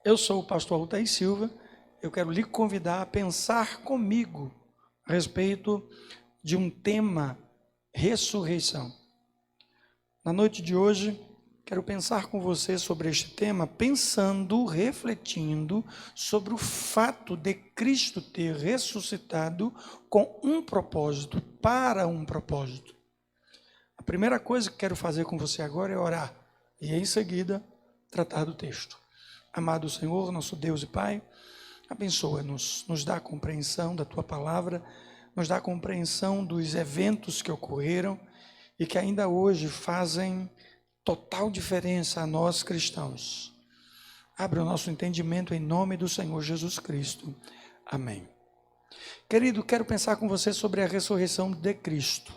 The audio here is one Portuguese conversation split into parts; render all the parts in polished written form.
Eu sou o pastor Altair Silva, eu quero lhe convidar a pensar comigo a respeito de um tema, ressurreição. Na noite de hoje, quero pensar com você sobre este tema, refletindo sobre o fato de Cristo ter ressuscitado com um propósito, para um propósito. A primeira coisa que quero fazer com você agora é orar e, em seguida, tratar do texto. Amado Senhor, nosso Deus e Pai, abençoa-nos, nos dá a compreensão da Tua palavra, nos dá a compreensão dos eventos que ocorreram e que ainda hoje fazem total diferença a nós cristãos. Abre o nosso entendimento em nome do Senhor Jesus Cristo. Amém. Querido, quero pensar com você sobre a ressurreição de Cristo.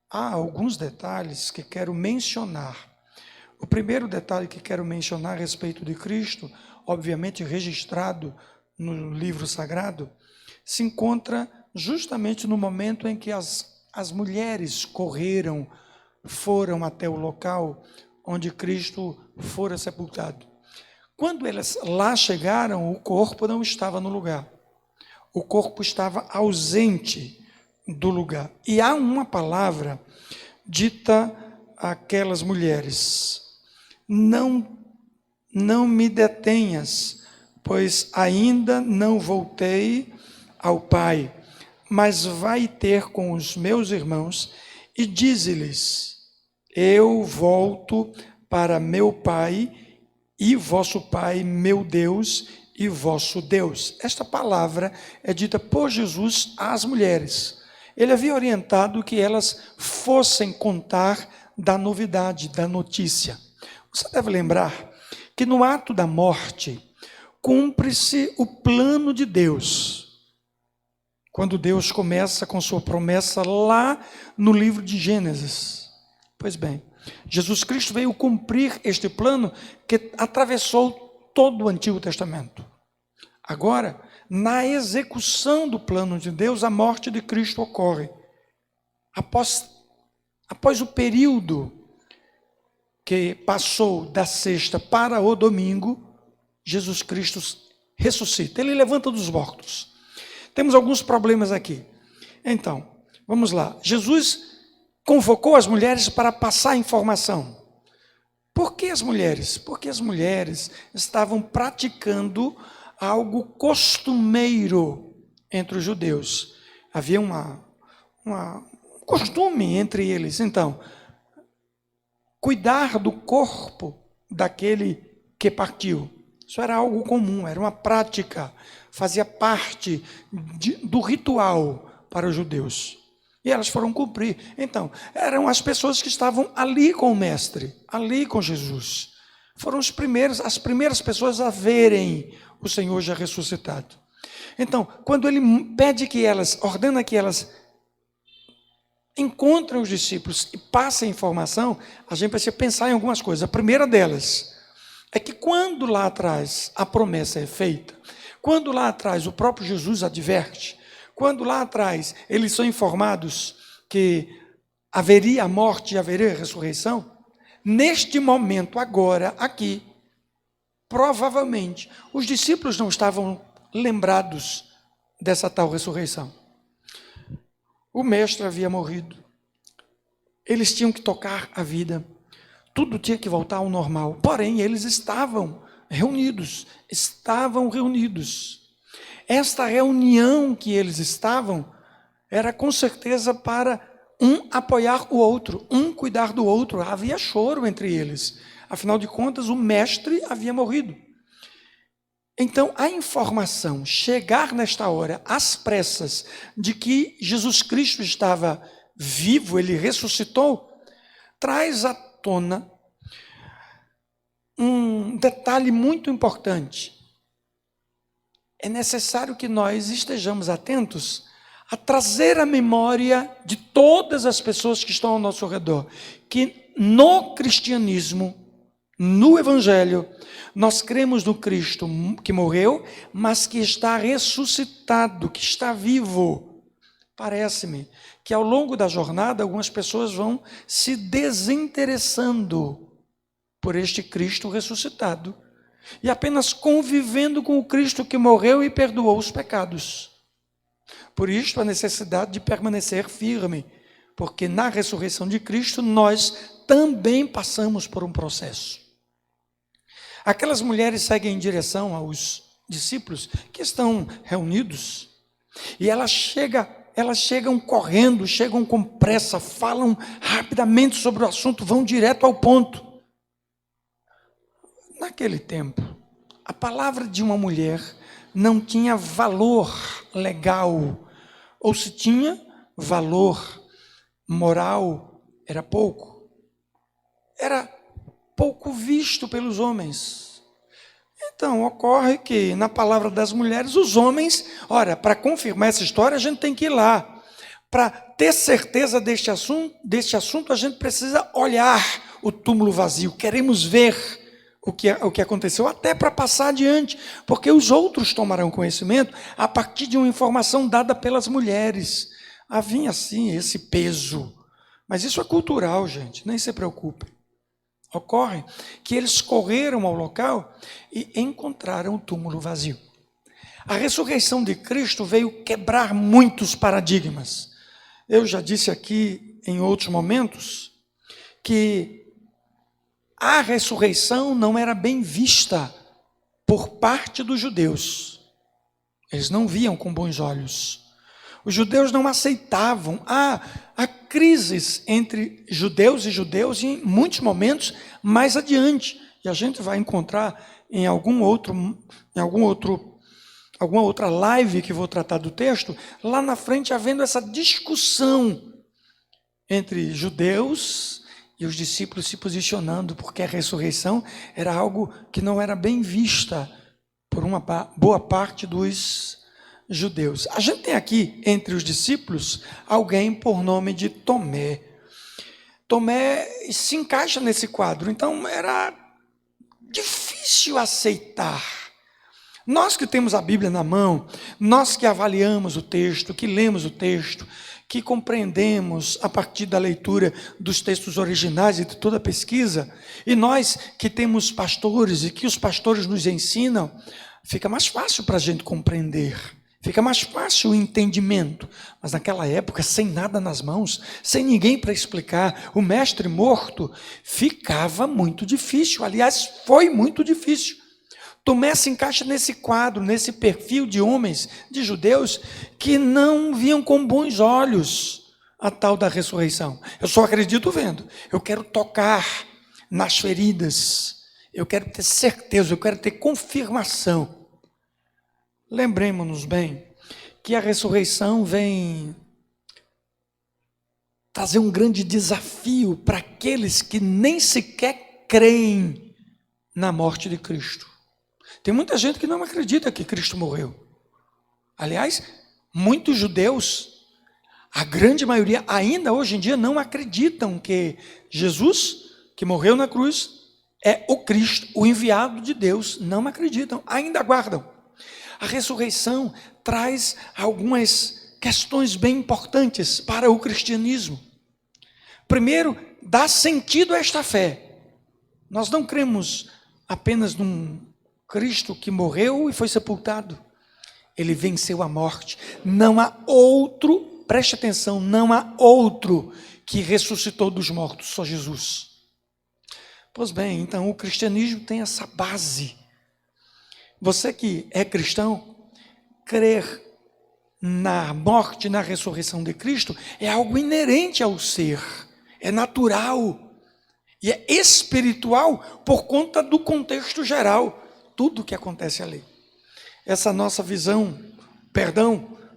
Há alguns detalhes que quero mencionar. O primeiro detalhe que quero mencionar a respeito de Cristo, obviamente registrado no livro sagrado, se encontra justamente no momento em que as mulheres foram até o local onde Cristo fora sepultado. Quando elas lá chegaram, o corpo não estava no lugar. O corpo estava ausente do lugar. E há uma palavra dita àquelas mulheres: Não me detenhas, pois ainda não voltei ao Pai, mas vai ter com os meus irmãos e dize-lhes: eu volto para meu Pai e vosso Pai, meu Deus e vosso Deus. Esta palavra é dita por Jesus às mulheres. Ele havia orientado que elas fossem contar da novidade, da notícia. Você deve lembrar que no ato da morte cumpre-se o plano de Deus. Quando Deus começa com sua promessa lá no livro de Gênesis. Pois bem, Jesus Cristo veio cumprir este plano que atravessou todo o Antigo Testamento. Agora, na execução do plano de Deus, a morte de Cristo ocorre. Após o período que passou da sexta para o domingo, Jesus Cristo ressuscita, ele levanta dos mortos. Temos alguns problemas aqui. Então, vamos lá. Jesus convocou as mulheres para passar informação. Por que as mulheres? Porque as mulheres estavam praticando algo costumeiro entre os judeus. Havia um costume entre eles. Então, cuidar do corpo daquele que partiu. Isso era algo comum, era uma prática, fazia parte do ritual para os judeus. E elas foram cumprir. Então, eram as pessoas que estavam ali com o Mestre, ali com Jesus. Foram as primeiras pessoas a verem o Senhor já ressuscitado. Então, quando ele ordena que elas encontrem os discípulos e passem informação, a gente precisa pensar em algumas coisas. A primeira delas é que quando lá atrás a promessa é feita, quando lá atrás o próprio Jesus adverte, quando lá atrás eles são informados que haveria a morte e haveria a ressurreição, neste momento agora, aqui, provavelmente, os discípulos não estavam lembrados dessa tal ressurreição. O mestre havia morrido. Eles tinham que tocar a vida. Tudo tinha que voltar ao normal. Porém, eles estavam reunidos. Esta reunião que eles estavam era com certeza para um apoiar o outro, um cuidar do outro. Havia choro entre eles. Afinal de contas, o mestre havia morrido. Então, a informação chegar nesta hora, às pressas, de que Jesus Cristo estava vivo, ele ressuscitou, traz à tona um detalhe muito importante. É necessário que nós estejamos atentos a trazer a memória de todas as pessoas que estão ao nosso redor, que no cristianismo, no Evangelho, nós cremos no Cristo que morreu, mas que está ressuscitado, que está vivo. Parece-me que ao longo da jornada, algumas pessoas vão se desinteressando por este Cristo ressuscitado e apenas convivendo com o Cristo que morreu e perdoou os pecados. Por isso, a necessidade de permanecer firme, porque na ressurreição de Cristo nós também passamos por um processo. Aquelas mulheres seguem em direção aos discípulos que estão reunidos, e elas chegam correndo, chegam com pressa, falam rapidamente sobre o assunto, vão direto ao ponto. Naquele tempo, a palavra de uma mulher não tinha valor legal, ou se tinha valor moral, era pouco. Era pouco visto pelos homens. Então, ocorre que na palavra das mulheres, os homens, para confirmar essa história, a gente tem que ir lá. Para ter certeza deste assunto, a gente precisa olhar o túmulo vazio. Queremos ver o que aconteceu, até para passar adiante, porque os outros tomarão conhecimento a partir de uma informação dada pelas mulheres. Havia, assim, esse peso. Mas isso é cultural, gente, nem se preocupe. Ocorre que eles correram ao local e encontraram o túmulo vazio. A ressurreição de Cristo veio quebrar muitos paradigmas. Eu já disse aqui em outros momentos que a ressurreição não era bem vista por parte dos judeus. Eles não viam com bons olhos. Os judeus não aceitavam. Há crises entre judeus e judeus em muitos momentos mais adiante. E a gente vai encontrar em alguma outra live que vou tratar do texto, lá na frente havendo essa discussão entre judeus e os discípulos se posicionando, porque a ressurreição era algo que não era bem vista por uma boa parte dos judeus. A gente tem aqui, entre os discípulos, alguém por nome de Tomé. Tomé se encaixa nesse quadro, então era difícil aceitar. Nós que temos a Bíblia na mão, nós que avaliamos o texto, que lemos o texto, que compreendemos a partir da leitura dos textos originais e de toda a pesquisa, e nós que temos pastores e que os pastores nos ensinam, fica mais fácil para a gente compreender, fica mais fácil o entendimento. Mas naquela época, sem nada nas mãos, sem ninguém para explicar, o mestre morto, ficava muito difícil. Aliás, foi muito difícil. Tomé se encaixa nesse quadro, nesse perfil de homens, de judeus, que não viam com bons olhos a tal da ressurreição. Eu só acredito vendo. Eu quero tocar nas feridas. Eu quero ter certeza, eu quero ter confirmação. Lembremos-nos bem que a ressurreição vem trazer um grande desafio para aqueles que nem sequer creem na morte de Cristo. Tem muita gente que não acredita que Cristo morreu. Aliás, muitos judeus, a grande maioria, ainda hoje em dia, não acreditam que Jesus, que morreu na cruz, é o Cristo, o enviado de Deus. Não acreditam, ainda aguardam. A ressurreição traz algumas questões bem importantes para o cristianismo. Primeiro, dá sentido a esta fé. Nós não cremos apenas num Cristo que morreu e foi sepultado. Ele venceu a morte. Não há outro, preste atenção, não há outro que ressuscitou dos mortos, só Jesus. Pois bem, então o cristianismo tem essa base. Você que é cristão, crer na morte, na ressurreição de Cristo, é algo inerente ao ser, é natural e é espiritual por conta do contexto geral. Tudo que acontece ali. Essa nossa visão,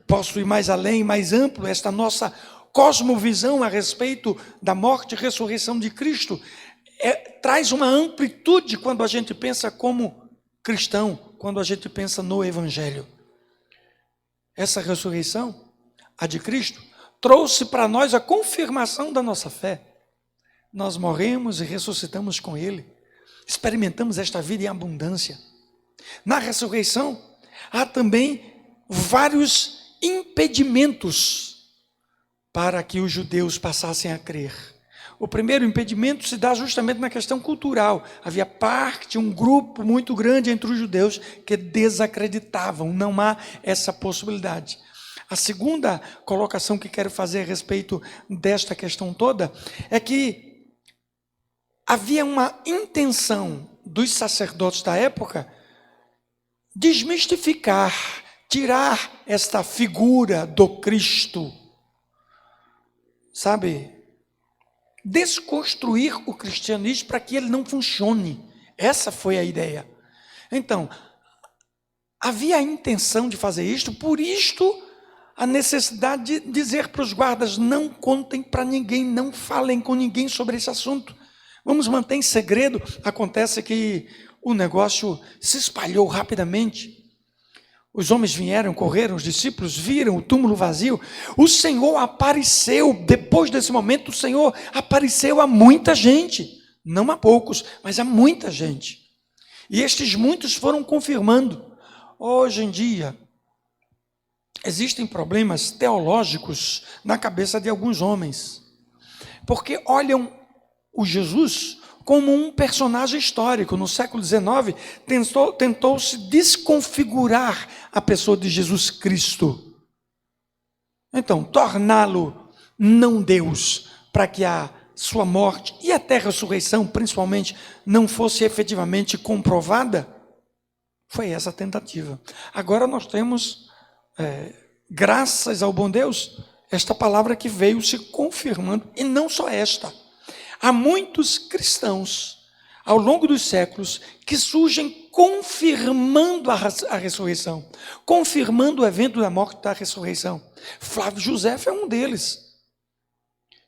posso ir mais além, mais amplo, esta nossa cosmovisão a respeito da morte e ressurreição de Cristo, traz uma amplitude quando a gente pensa como cristão, quando a gente pensa no Evangelho. Essa ressurreição, a de Cristo, trouxe para nós a confirmação da nossa fé. Nós morremos e ressuscitamos com Ele, experimentamos esta vida em abundância. Na ressurreição, há também vários impedimentos para que os judeus passassem a crer. O primeiro impedimento se dá justamente na questão cultural. Havia um grupo muito grande entre os judeus que desacreditavam. Não há essa possibilidade. A segunda colocação que quero fazer a respeito desta questão toda é que havia uma intenção dos sacerdotes da época desmistificar, tirar esta figura do Cristo, sabe? Desconstruir o cristianismo para que ele não funcione. Essa foi a ideia. Então, havia a intenção de fazer isto, por isto a necessidade de dizer para os guardas: não contem para ninguém, não falem com ninguém sobre esse assunto. Vamos manter em segredo. Acontece que o negócio se espalhou rapidamente. Os homens vieram, correram, os discípulos viram o túmulo vazio. O Senhor apareceu, depois desse momento, o Senhor apareceu a muita gente. Não a poucos, mas a muita gente. E estes muitos foram confirmando. Hoje em dia, existem problemas teológicos na cabeça de alguns homens. Porque olham o Jesus como um personagem histórico. No século XIX, tentou-se desconfigurar a pessoa de Jesus Cristo. Então, torná-lo não Deus, para que a sua morte e até a ressurreição, principalmente, não fosse efetivamente comprovada, foi essa a tentativa. Agora nós temos, graças ao bom Deus, esta palavra que veio se confirmando, e não só esta. Há muitos cristãos, ao longo dos séculos, que surgem confirmando a ressurreição, confirmando o evento da morte e da ressurreição. Flávio José é um deles,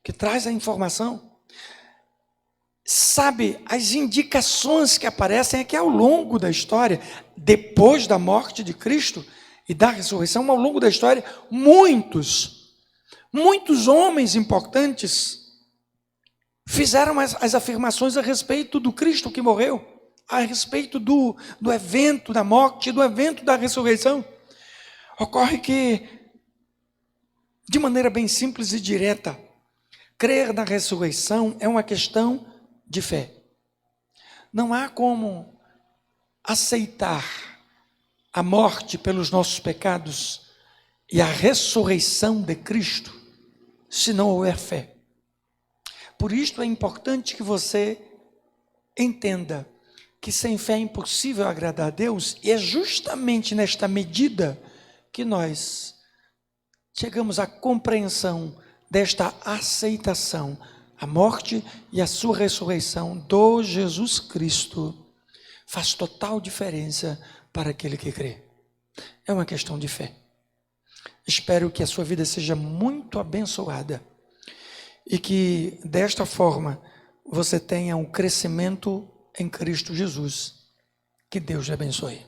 que traz a informação. Sabe, as indicações que aparecem é que ao longo da história, depois da morte de Cristo e da ressurreição, ao longo da história, muitos homens importantes fizeram as afirmações a respeito do Cristo que morreu, a respeito do evento da morte, do evento da ressurreição. Ocorre que, de maneira bem simples e direta, crer na ressurreição é uma questão de fé. Não há como aceitar a morte pelos nossos pecados e a ressurreição de Cristo se não houver fé. Por isto é importante que você entenda que sem fé é impossível agradar a Deus, e é justamente nesta medida que nós chegamos à compreensão desta aceitação. A morte e a sua ressurreição do Jesus Cristo faz total diferença para aquele que crê. É uma questão de fé. Espero que a sua vida seja muito abençoada e que desta forma você tenha um crescimento em Cristo Jesus. Que Deus te abençoe.